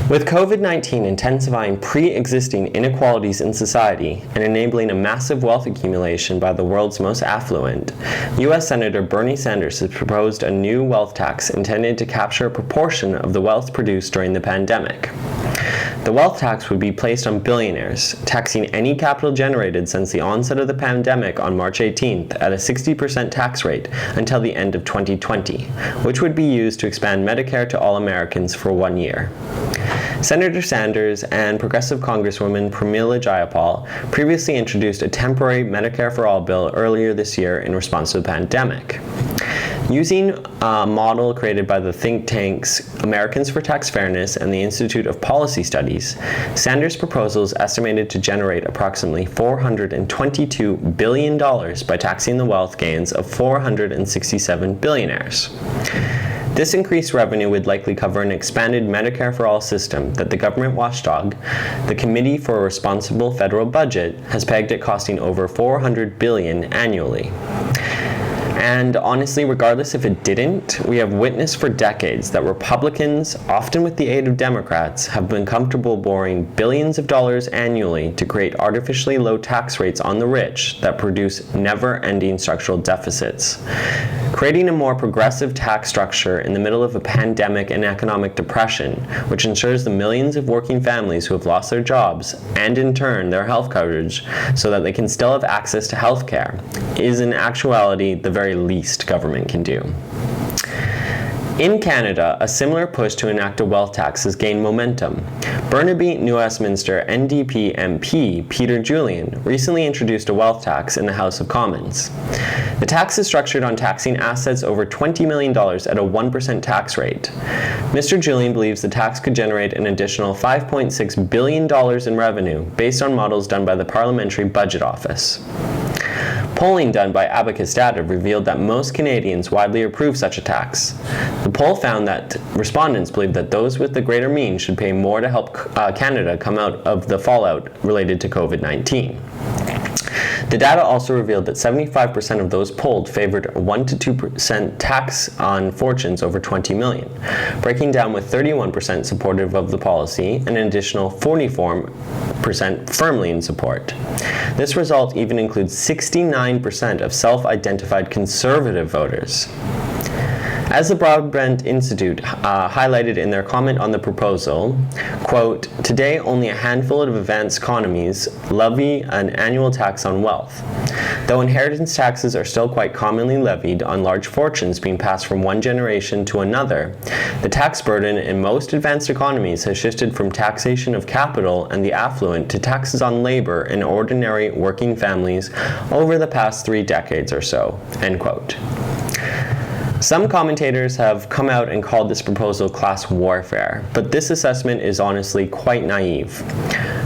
With COVID-19 intensifying pre-existing inequalities in society and enabling a massive wealth accumulation by the world's most affluent, U.S. Senator Bernie Sanders has proposed a new wealth tax intended to capture a proportion of the wealth produced during the pandemic. The wealth tax would be placed on billionaires, taxing any capital generated since the onset of the pandemic on March 18th at a 60% tax rate until the end of 2020, which would be used to expand Medicare to all Americans for 1 year. Senator Sanders and Progressive Congresswoman Pramila Jayapal previously introduced a temporary Medicare for All bill earlier this year in response to the pandemic. Using a model created by the think tanks Americans for Tax Fairness and the Institute of Policy Studies, Sanders' proposal is estimated to generate approximately $422 billion by taxing the wealth gains of 467 billionaires. This increased revenue would likely cover an expanded Medicare for All system that the government watchdog, the Committee for a Responsible Federal Budget, has pegged at costing over $400 billion annually. And honestly, regardless if it didn't, we have witnessed for decades that Republicans, often with the aid of Democrats, have been comfortable borrowing billions of dollars annually to create artificially low tax rates on the rich that produce never-ending structural deficits. Creating a more progressive tax structure in the middle of a pandemic and economic depression, which ensures the millions of working families who have lost their jobs, and in turn their health coverage, so that they can still have access to health care, is in actuality the very least government can do. In Canada, a similar push to enact a wealth tax has gained momentum. Burnaby New Westminster NDP MP Peter Julian recently introduced a wealth tax in the House of Commons. The tax is structured on taxing assets over $20 million at a 1% tax rate. Mr. Julian believes the tax could generate an additional $5.6 billion in revenue based on models done by the Parliamentary Budget Office. Polling done by Abacus Data revealed that most Canadians widely approve such a tax. The poll found that respondents believe that those with the greater means should pay more to help Canada come out of the fallout related to COVID-19. The data also revealed that 75% of those polled favored a 1 to 2% tax on fortunes over $20 million, breaking down with 31% supportive of the policy and an additional 44% firmly in support. This result even includes 69% of self-identified conservative voters. As the Broadbent Institute highlighted in their comment on the proposal, quote, "Today only a handful of advanced economies levy an annual tax on wealth. Though inheritance taxes are still quite commonly levied on large fortunes being passed from one generation to another, the tax burden in most advanced economies has shifted from taxation of capital and the affluent to taxes on labor and ordinary working families over the past 3 decades or so," end quote. Some commentators have come out and called this proposal class warfare, but this assessment is honestly quite naive.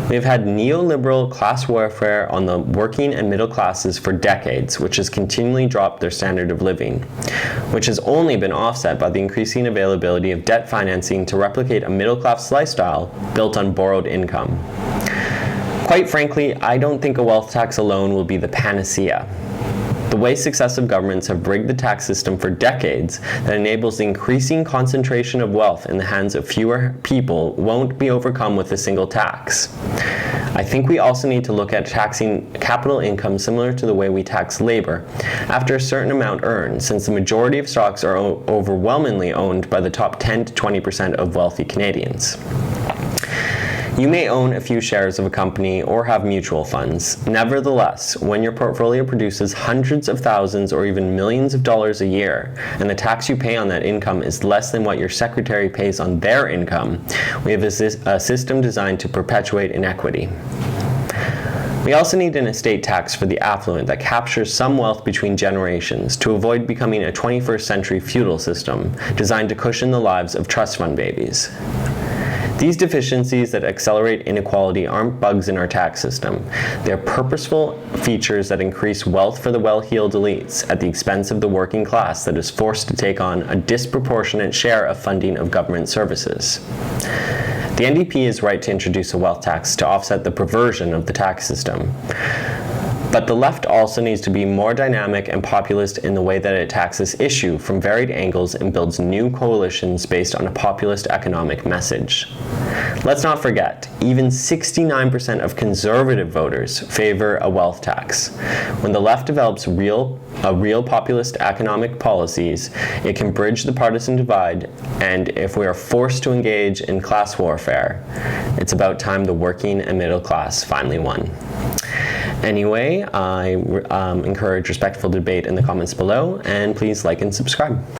We've had neoliberal class warfare on the working and middle classes for decades, which has continually dropped their standard of living, which has only been offset by the increasing availability of debt financing to replicate a middle-class lifestyle built on borrowed income. Quite frankly, I don't think a wealth tax alone will be the panacea. The way successive governments have rigged the tax system for decades that enables the increasing concentration of wealth in the hands of fewer people won't be overcome with a single tax. I think we also need to look at taxing capital income similar to the way we tax labor after a certain amount earned, since the majority of stocks are overwhelmingly owned by the top 10 to 20% of wealthy Canadians. You may own a few shares of a company or have mutual funds. Nevertheless, when your portfolio produces hundreds of thousands or even millions of dollars a year, and the tax you pay on that income is less than what your secretary pays on their income, we have a system designed to perpetuate inequity. We also need an estate tax for the affluent that captures some wealth between generations to avoid becoming a 21st century feudal system designed to cushion the lives of trust fund babies. These deficiencies that accelerate inequality aren't bugs in our tax system. They're purposeful features that increase wealth for the well-heeled elites at the expense of the working class that is forced to take on a disproportionate share of funding of government services. The NDP is right to introduce a wealth tax to offset the perversion of the tax system. But the left also needs to be more dynamic and populist in the way that it attacks this issue from varied angles and builds new coalitions based on a populist economic message. Let's not forget, even 69% of conservative voters favor a wealth tax. When the left develops real populist economic policies, it can bridge the partisan divide, and if we are forced to engage in class warfare, it's about time the working and middle class finally won. Anyway, I encourage respectful debate in the comments below, and please like and subscribe.